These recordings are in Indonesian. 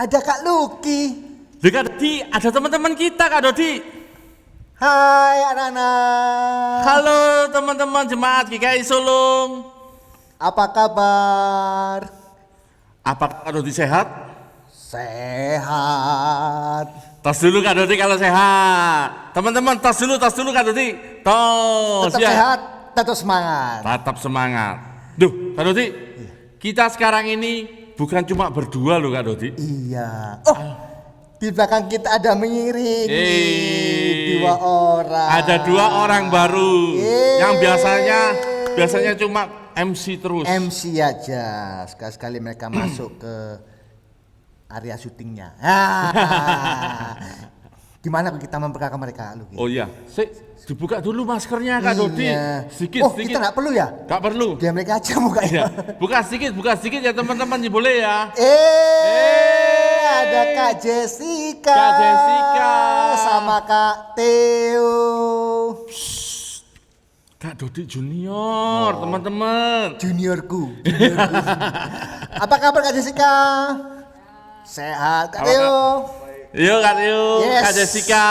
Ada Kak Luki. Kak Dodi, ada teman-teman kita Kak Dodi. Hai anak-anak. Halo teman-teman jemaat GKI Sulung. Apa kabar? Apakah Kak Dodi sehat? Sehat. Tos dulu Kak Dodi kalau sehat. Teman-teman tos dulu Kak Dodi. Tos. Tetap sehat, tetap semangat. Tetap semangat. Duh Kak Dodi, kita sekarang ini bukan cuma berdua loh Kak Dodi. Iya. Oh, di belakang kita ada mengiringi 2 orang. Ada 2 orang baru yang biasanya cuma MC terus. MC aja. Sekali-sekali mereka masuk ke area syutingnya. Gimana kita memperkenalkan mereka, Luki? Oh iya, dibuka dulu maskernya Kak Dodi. Sedikit. Kita nggak perlu ya? Nggak perlu. Dia mereka aja mukanya. Buka sedikit ya teman-teman, boleh ya. Ada Kak Jessica. Kak Jessica. Sama Kak Theo. Kak Dodi Junior, teman-teman. Juniorku. Apa kabar Kak Jessica? Sehat, Kak Theo. Yuk Kak Theo, Yes. Kak Jessica.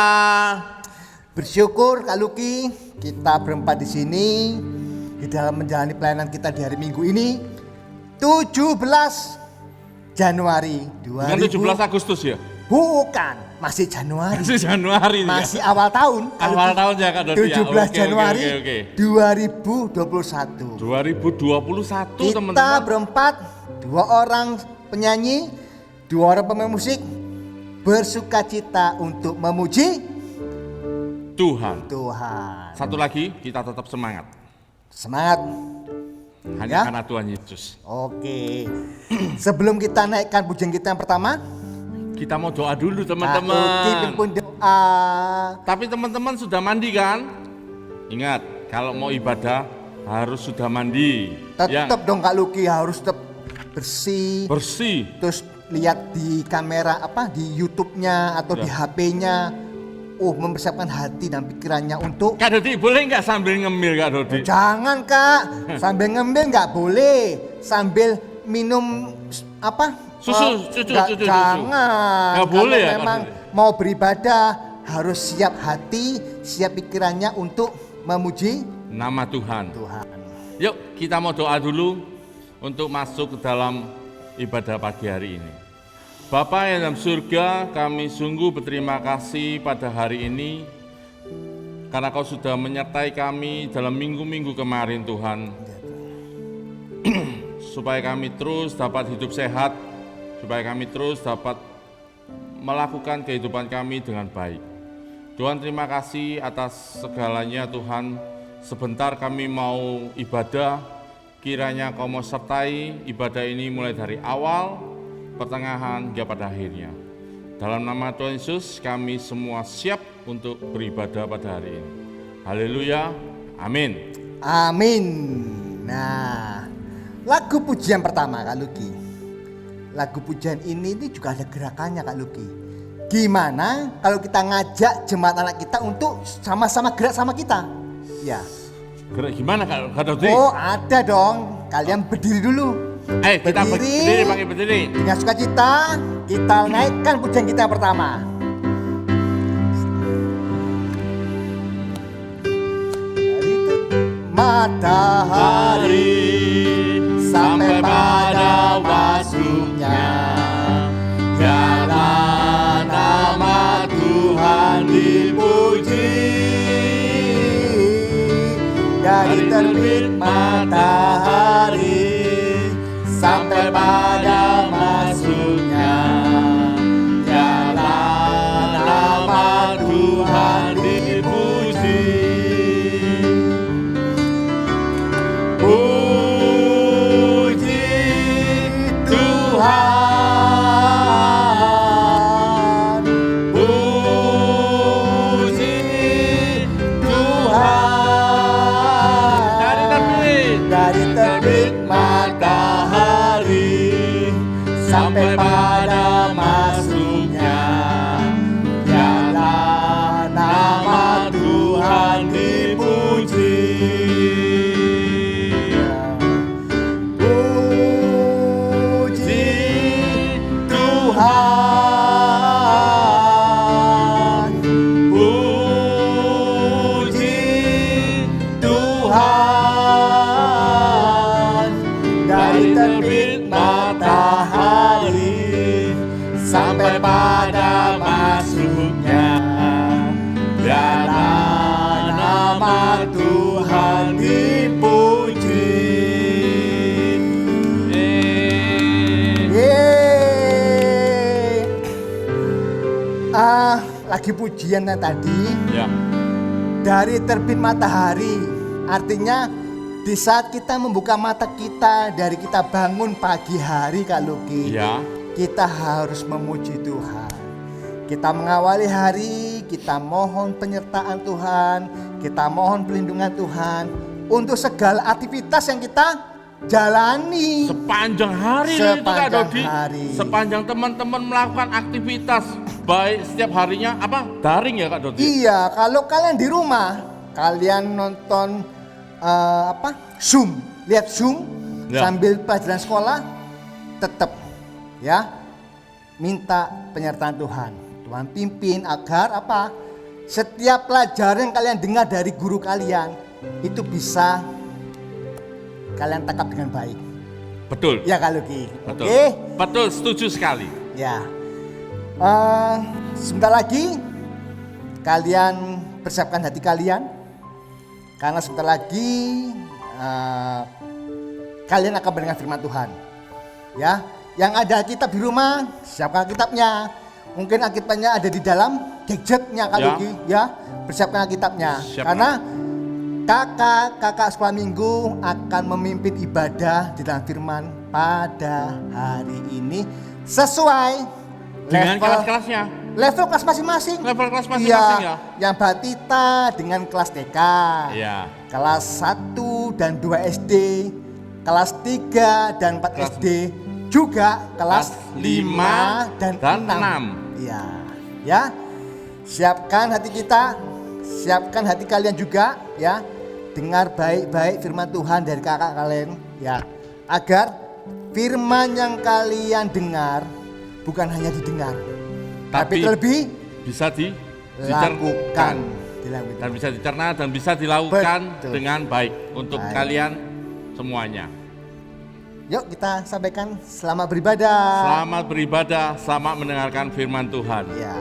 Bersyukur Kak Luki, kita berempat di sini di dalam menjalani pelayanan kita di hari Minggu ini 17 Januari 2000. Bukan 17 Agustus ya? Bukan, masih Januari. Masih Januari nih. Masih awal tahun. Awal tahun ya Kak Dodi. 17 Januari Oke. 2021. 2021 Kita teman-teman. berempat, 2 orang penyanyi, 2 orang pemain musik bersuka cita untuk memuji Tuhan. Satu lagi, kita tetap semangat. Semangat. Hanya Ya? karena Tuhan Yesus. Oke. Sebelum kita naikkan pujian kita yang pertama, Kita mau doa dulu Kak Luki teman-teman. pimpin doa. Tapi teman-teman sudah mandi kan? Ingat, kalau mau ibadah harus sudah mandi. Tetap dong Kak Luki harus tetap bersih. Bersih. Terus lihat di kamera di YouTube-nya atau di HP-nya. Mempersiapkan hati dan pikirannya untuk Kak Dodi boleh nggak sambil ngemil Kak Dodi? jangan Kak, sambil ngemil nggak boleh, sambil minum Susu. Jangan. Nggak boleh ya, Kak Memang Dodi? mau beribadah harus siap hati, siap pikirannya untuk memuji Nama Tuhan. Tuhan. Yuk kita mau doa dulu untuk masuk ke dalam ibadah pagi hari ini. Bapa yang dalam surga, kami sungguh berterima kasih pada hari ini karena Kau sudah menyertai kami dalam minggu-minggu kemarin Tuhan. Supaya kami terus dapat hidup sehat, supaya kami terus dapat melakukan kehidupan kami dengan baik. Tuhan terima kasih atas segalanya Tuhan. Sebentar kami mau ibadah, kiranya Kau mau sertai ibadah ini mulai dari awal, pertengahan, hingga pada akhirnya. Dalam nama Tuhan Yesus kami semua siap untuk beribadah pada hari ini. Haleluya, amin. Amin. Nah, lagu pujian pertama Kak Luki. Lagu pujian ini juga ada gerakannya Kak Luki. Gimana kalau kita ngajak jemaat anak kita untuk sama-sama gerak sama kita? Ya. Gerak gimana Kak Dodi? Ada dong. Kalian berdiri dulu. Kita berdiri, pakai berdiri. Dengan sukacita kita naikkan pujian kita yang pertama. Matahari sampai pada masuknya, biarlah nama Tuhan dipuji. Dari terbit matahari sampai pada masuknya, biarlah nama Tuhan dipuji. Puji Tuhan, puji Tuhan. Dari terbit matahari lagi pujiannya tadi, Ya. dari terbit matahari, artinya di saat kita membuka mata kita, dari kita bangun pagi hari Kak Luki, Ya. kita harus memuji Tuhan. Kita mengawali hari, kita mohon penyertaan Tuhan, kita mohon perlindungan Tuhan untuk segala aktivitas yang kita jalani. Sepanjang hari itu Kak Sepanjang Dodi. hari. Sepanjang teman-teman melakukan aktivitas baik setiap harinya daring ya Kak Dodi. Iya, kalau kalian di rumah, kalian nonton Zoom, lihat Zoom Ya. sambil pelajaran sekolah, tetap ya minta penyertaan Tuhan. Tuhan pimpin agar setiap pelajaran yang kalian dengar dari guru kalian itu bisa kalian tangkap dengan baik. Betul. Ya Kak Luki. Betul. Oke. Betul, setuju sekali. Ya. Sebentar lagi kalian persiapkan hati kalian, karena sebentar lagi kalian akan mendengar firman Tuhan. Ya, yang ada Alkitab di rumah, siapkan Alkitabnya. Mungkin Alkitabnya ada di dalam gadgetnya Kak Ya. Luki, ya. Persiapkan Alkitabnya. Siap, Karena kakak sekolah minggu akan memimpin ibadah di dalam firman pada hari ini sesuai Dengan kelas-kelasnya. level kelas masing-masing. Level kelas masing-masing ya. Yang Batita dengan kelas TK, Iya. kelas 1 dan 2 SD, kelas 3 dan 4 Kelas- SD, juga kelas Kelas 5 dan 6. 6. Iya. Ya. Siapkan hati kita, siapkan hati kalian juga ya. Dengar baik-baik firman Tuhan dari kakak kalian ya. Agar firman yang kalian dengar bukan hanya didengar, tapi terlebih bisa lakukan. dicerna dan bisa dicerna dan bisa dilakukan Betul. dengan baik untuk Baik. kalian semuanya. Yuk kita sampaikan selamat beribadah. Selamat beribadah, selamat mendengarkan firman Tuhan. Ya.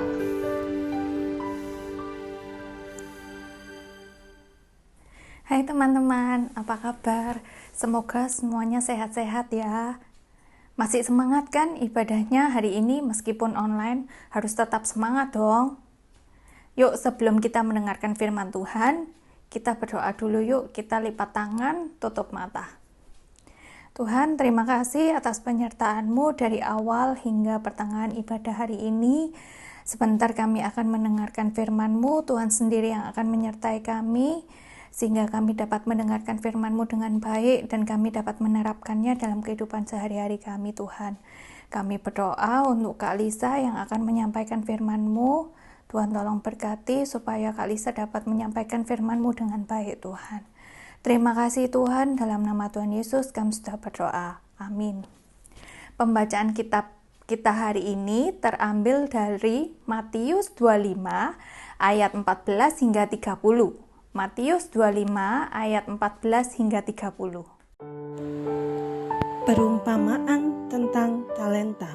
Hai teman-teman, apa kabar? Semoga semuanya sehat-sehat ya. Masih semangat kan ibadahnya hari ini meskipun online? Harus tetap semangat dong. Yuk sebelum kita mendengarkan firman Tuhan, kita berdoa dulu yuk. Kita lipat tangan, tutup mata. Tuhan, terima kasih atas penyertaan-Mu dari awal hingga pertengahan ibadah hari ini. Sebentar kami akan mendengarkan firman-Mu, Tuhan sendiri yang akan menyertai kami, sehingga kami dapat mendengarkan firman-Mu dengan baik dan kami dapat menerapkannya dalam kehidupan sehari-hari kami, Tuhan. Kami berdoa untuk Kak Lisa yang akan menyampaikan firman-Mu. Tuhan tolong berkati supaya Kak Lisa dapat menyampaikan firman-Mu dengan baik, Tuhan. Terima kasih Tuhan, dalam nama Tuhan Yesus kami sudah berdoa. Amin. Pembacaan kitab kita hari ini terambil dari Matius 25 ayat 14 hingga 30. Matius 25 ayat 14 hingga 30. Perumpamaan tentang talenta.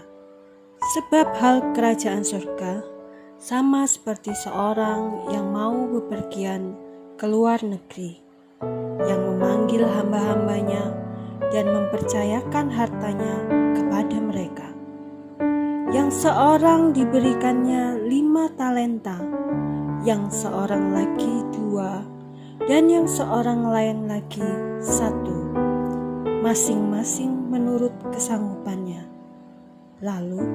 Sebab hal kerajaan surga sama seperti seorang yang mau bepergian ke luar negeri, yang memanggil hamba-hambanya dan mempercayakan hartanya kepada mereka. Yang seorang diberikannya 5 talenta, yang seorang lagi 2, dan yang seorang lain lagi 1, masing-masing menurut kesanggupannya. Lalu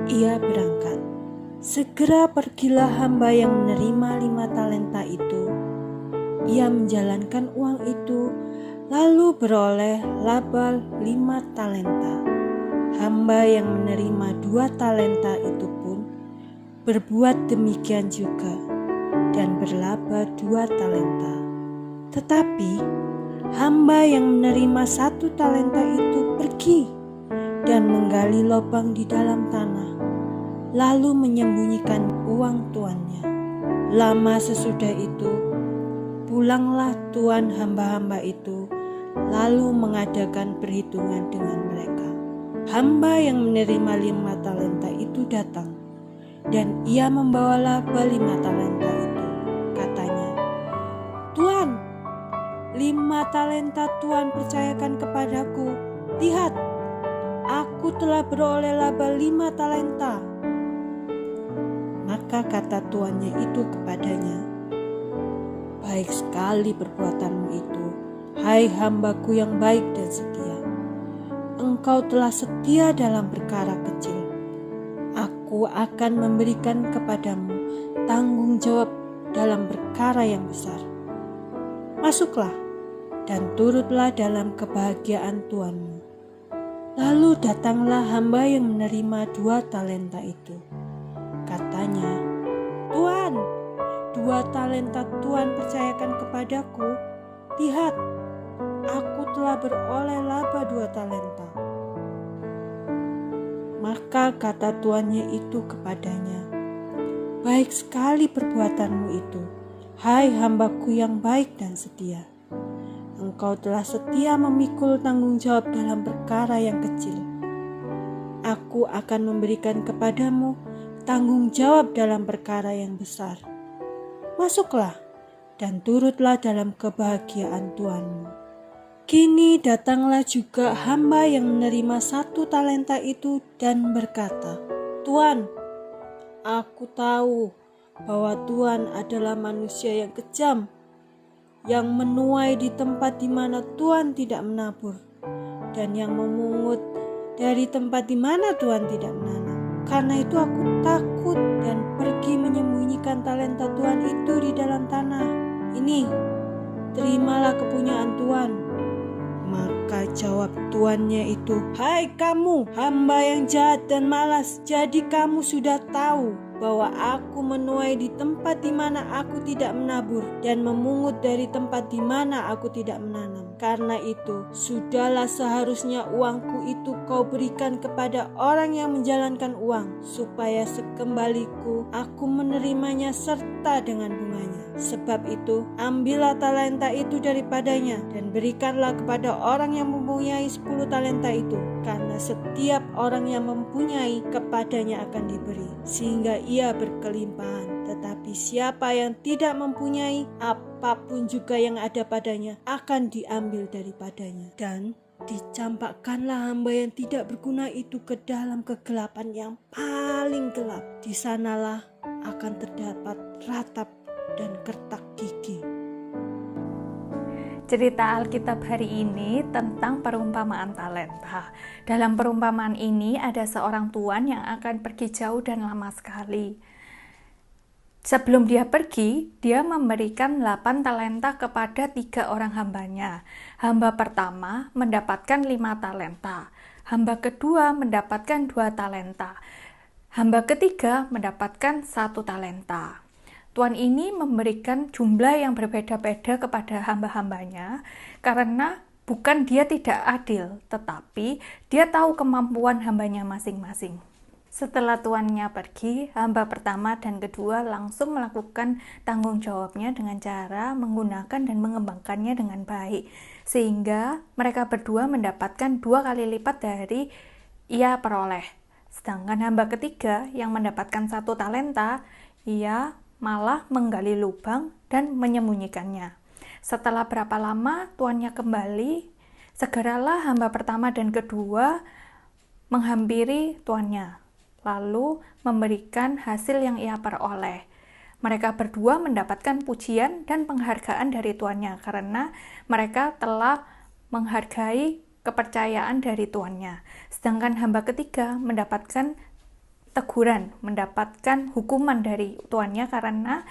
ia berangkat. Segera pergilah hamba yang menerima 5 talenta itu. Ia menjalankan uang itu, lalu beroleh laba 5 talenta. Hamba yang menerima 2 talenta itu pun berbuat demikian juga, dan berlaba 2 talenta. Tetapi hamba yang menerima 1 talenta itu pergi dan menggali lubang di dalam tanah, lalu menyembunyikan uang tuannya. Lama sesudah itu, pulanglah tuan hamba-hamba itu, lalu mengadakan perhitungan dengan mereka. Hamba yang menerima 5 talenta itu datang, dan ia membawa laba 5 talenta itu. Katanya, "Tuan, 5 talenta Tuan percayakan kepadaku. Lihat, aku telah beroleh laba 5 talenta." Maka Maka kata tuannya itu kepadanya, "Baik sekali perbuatanmu itu, hai hambaku yang baik dan setia. Engkau telah setia dalam perkara kecil. Aku akan memberikan kepadamu tanggung jawab dalam perkara yang besar. Masuklah dan turutlah dalam kebahagiaan tuanmu." Lalu datanglah hamba yang menerima 2 talenta itu. Katanya, "Tuan, 2 talenta Tuan percayakan kepadaku. Lihat, aku telah beroleh laba 2 talenta." Maka kata tuannya itu kepadanya, "Baik sekali perbuatanmu itu, hai hambaku yang baik dan setia. Engkau telah setia memikul tanggung jawab dalam perkara yang kecil. Aku akan memberikan kepadamu tanggung jawab dalam perkara yang besar. Masuklah dan turutlah dalam kebahagiaan tuanmu." Kini datanglah juga hamba yang menerima 1 talenta itu dan berkata, "Tuan, aku tahu bahwa Tuan adalah manusia yang kejam, yang menuai di tempat di mana Tuan tidak menabur, dan yang memungut dari tempat di mana Tuan tidak menanam. Karena itu aku takut dan pergi menyembunyikan talenta Tuan itu di dalam tanah. Ini, terimalah kepunyaan Tuan." Maka jawab tuannya itu, "Hai kamu, hamba yang jahat dan malas, jadi kamu sudah tahu bahwa aku menuai di tempat di mana aku tidak menabur dan memungut dari tempat di mana aku tidak menanam. Karena itu, sudahlah seharusnya uangku itu kau berikan kepada orang yang menjalankan uang, supaya sekembaliku aku menerimanya serta dengan bunganya. Sebab itu, ambillah talenta itu daripadanya dan berikanlah kepada orang yang mempunyai 10 talenta itu, karena setiap orang yang mempunyai kepadanya akan diberi, sehingga ia berkelimpahan. Tetapi siapa yang tidak mempunyai, apapun juga yang ada padanya akan diambil daripadanya." Dan dicampakkanlah hamba yang tidak berguna itu ke dalam kegelapan yang paling gelap. Di sanalah akan terdapat ratap dan kertak gigi. Cerita Alkitab hari ini tentang perumpamaan talenta. Dalam perumpamaan ini ada seorang tuan yang akan pergi jauh dan lama sekali. Sebelum dia pergi, dia memberikan 8 talenta kepada 3 orang hambanya. Hamba pertama mendapatkan 5 talenta. Hamba kedua mendapatkan 2 talenta. Hamba ketiga mendapatkan 1 talenta. Tuan ini memberikan jumlah yang berbeda-beda kepada hamba-hambanya karena bukan dia tidak adil, tetapi dia tahu kemampuan hambanya masing-masing. Setelah tuannya pergi, hamba pertama dan kedua langsung melakukan tanggung jawabnya dengan cara menggunakan dan mengembangkannya dengan baik, sehingga mereka berdua mendapatkan 2 kali lipat dari ia peroleh. Sedangkan hamba ketiga yang mendapatkan 1 talenta, ia malah menggali lubang dan menyembunyikannya. Setelah berapa lama tuannya kembali, segeralah hamba pertama dan kedua menghampiri tuannya, lalu memberikan hasil yang ia peroleh. Mereka berdua mendapatkan pujian dan penghargaan dari tuannya karena mereka telah menghargai kepercayaan dari tuannya. Sedangkan hamba ketiga mendapatkan teguran, mendapatkan hukuman dari tuannya karena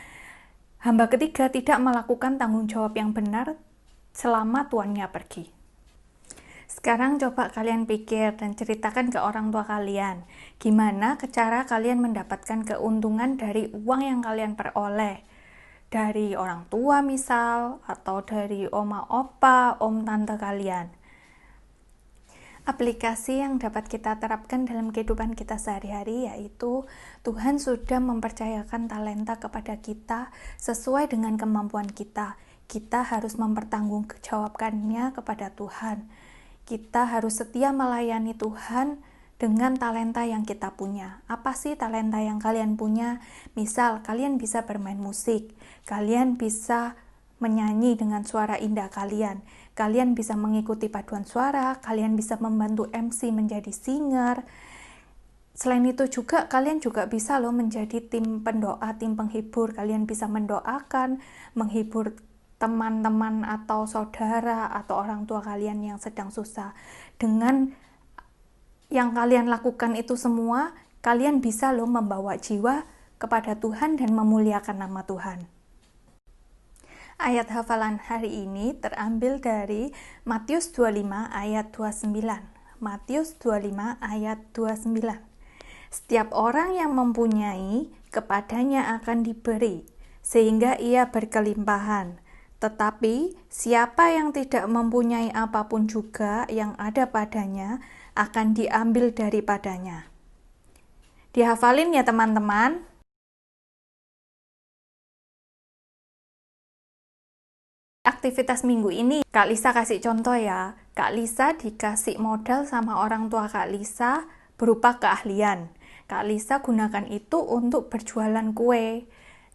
hamba ketiga tidak melakukan tanggung jawab yang benar selama tuannya pergi. Sekarang coba kalian pikir dan ceritakan ke orang tua kalian, gimana cara kalian mendapatkan keuntungan dari uang yang kalian peroleh. Dari orang tua misal, atau dari oma opa, om tante kalian. Aplikasi yang dapat kita terapkan dalam kehidupan kita sehari-hari yaitu Tuhan sudah mempercayakan talenta kepada kita sesuai dengan kemampuan kita. Kita harus mempertanggungjawabkannya kepada Tuhan. Kita harus setia melayani Tuhan dengan talenta yang kita punya. Apa sih talenta yang kalian punya? Misal, kalian bisa bermain musik, kalian bisa menyanyi dengan suara indah kalian bisa mengikuti paduan suara, kalian bisa membantu MC menjadi singer. Selain itu juga kalian juga bisa loh menjadi tim pendoa, tim penghibur. Kalian bisa mendoakan, menghibur teman-teman atau saudara atau orang tua kalian yang sedang susah. Dengan yang kalian lakukan itu semua, kalian bisa loh membawa jiwa kepada Tuhan dan memuliakan nama Tuhan. Ayat hafalan hari ini terambil dari Matius 25 ayat 29. Matius 25 ayat 29. Setiap orang yang mempunyai, kepadanya akan diberi, sehingga ia berkelimpahan. Tetapi siapa yang tidak mempunyai apapun juga yang ada padanya, akan diambil daripadanya. Dihafalin ya teman-teman. Aktivitas minggu ini, Kak Lisa kasih contoh ya. Kak Lisa dikasih modal sama orang tua Kak Lisa berupa keahlian. Kak Lisa gunakan itu untuk berjualan kue.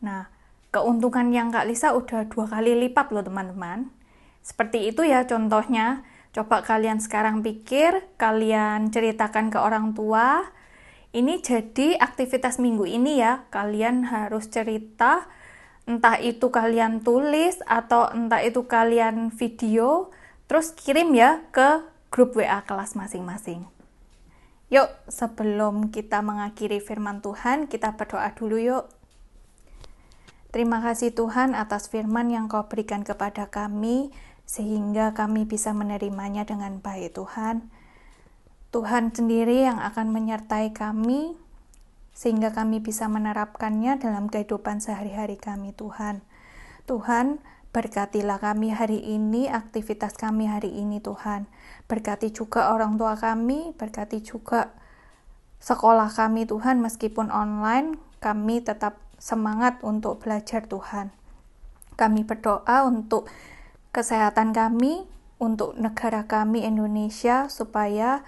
Nah, keuntungan yang Kak Lisa udah 2 kali lipat loh teman-teman. Seperti itu ya contohnya. Coba kalian sekarang pikir, kalian ceritakan ke orang tua. Ini jadi aktivitas minggu ini ya. Kalian harus cerita, entah itu kalian tulis atau entah itu kalian video, terus kirim ya ke grup WA kelas masing-masing. Yuk, sebelum kita mengakhiri firman Tuhan, kita berdoa dulu yuk. Terima kasih Tuhan atas firman yang Kau berikan kepada kami, sehingga kami bisa menerimanya dengan baik Tuhan. Tuhan sendiri yang akan menyertai kami, sehingga kami bisa menerapkannya dalam kehidupan sehari-hari kami Tuhan. Tuhan, berkatilah kami hari ini, aktivitas kami hari ini Tuhan. Berkati juga orang tua kami, berkati juga sekolah kami Tuhan, meskipun online, kami tetap semangat untuk belajar Tuhan. Kami berdoa untuk kesehatan kami, untuk negara kami Indonesia, supaya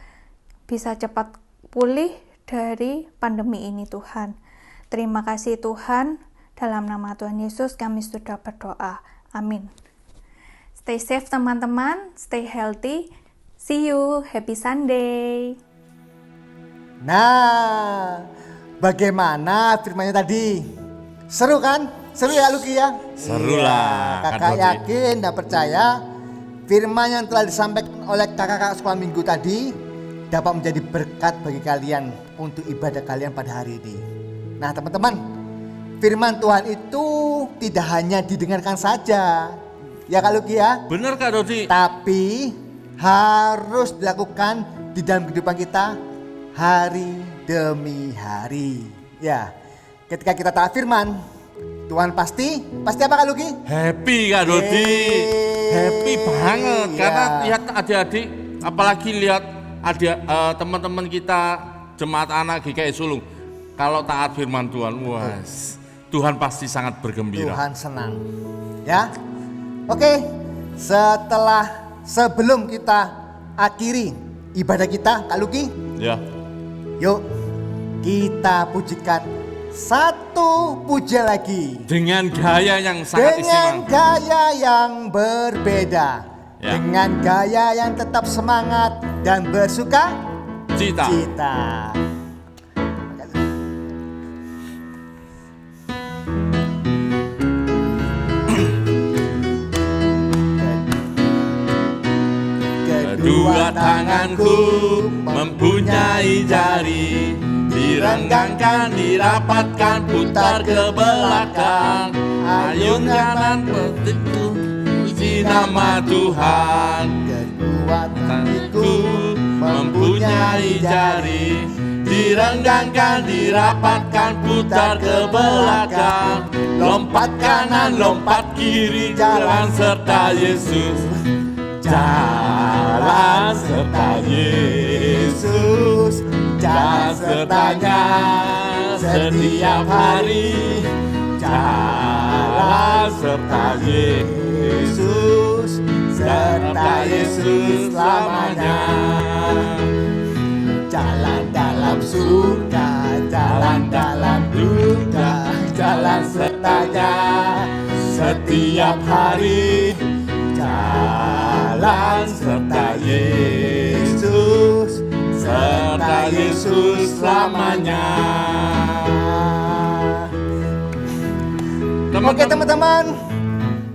bisa cepat pulih dari pandemi ini Tuhan. Terima kasih Tuhan, dalam nama Tuhan Yesus kami sudah berdoa. Amin. Stay safe teman-teman, stay healthy. See you, happy Sunday. Nah, bagaimana firmannya tadi? Seru kan? Seru ya Luki ya? Seru lah, Kakak Kak Dodi. yakin dan percaya firman yang telah disampaikan oleh kakak-kakak sekolah minggu tadi dapat menjadi berkat bagi kalian untuk ibadah kalian pada hari ini. Nah teman-teman, firman Tuhan itu tidak hanya didengarkan saja, ya Kak Luki ya? Bener Kak Dodi. Tapi harus dilakukan di dalam kehidupan kita hari demi hari. Ya, ketika kita taat firman, Tuhan pasti apa Kak Luki? Happy Kak Dodi. Happy banget Iya. karena lihat adik-adik, apalagi lihat teman-teman kita jemaat anak GKI Sulung. Kalau taat firman Tuhan, wah, Tuhan pasti sangat bergembira. Tuhan senang. Ya. Oke, sebelum kita akhiri ibadah kita, Kak Luki, Ya. yuk kita pujikan satu pujian lagi Dengan gaya yang sangat dengan istimewa. gaya yang berbeda, Ya. dengan gaya yang tetap semangat dan bersuka Cita. cita. Kedua tanganku mempunyai jari, direnggangkan, dirapatkan, putar ke belakang. Ayun kanan petikku, puji nama Tuhan. Kedua Tanganku mempunyai jari, direnggangkan, dirapatkan, putar ke belakang. Lompat kanan, lompat kiri, jalan serta Yesus. Jalan serta Yesus, jalan sertanya setiap hari. Jalan serta Yesus, serta Yesus selamanya. jalan dalam suka, jalan dalam duka, jalan sertanya Setiap hari jalan serta Yesus, serta Yesus selamanya. Oke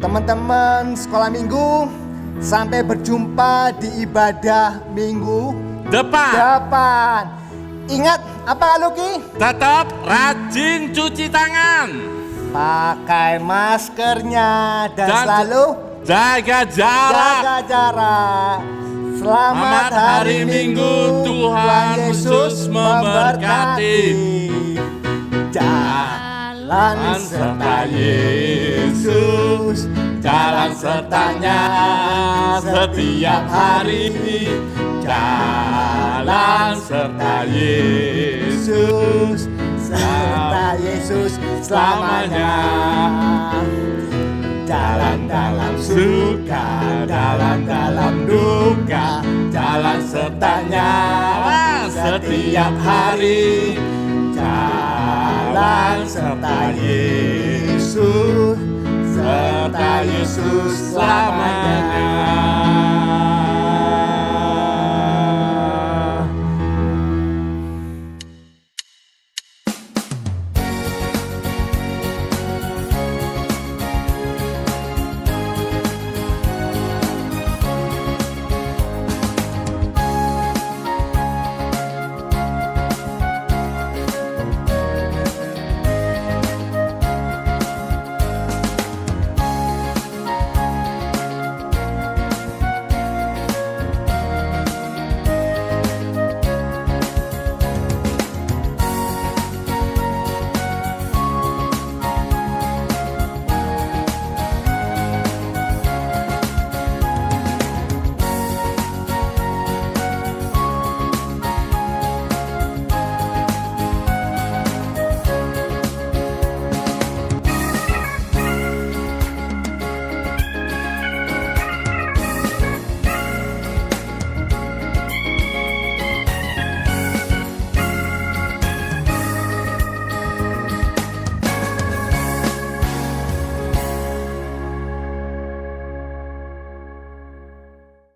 teman-teman sekolah minggu, sampai berjumpa di ibadah minggu depan. Ingat apa Kak Luki? Tetap rajin cuci tangan, Pakai maskernya dan Dan selalu jaga jarak. jaga jarak. Selamat hari Minggu, Tuhan Yesus memberkati. Jalan serta Yesus, jalan sertanya setiap hari. Jalan serta Yesus, serta Yesus selamanya. Jalan dalam suka, dalam duka, jalan sertanya setiap hari. Jalan serta Yesus selamanya.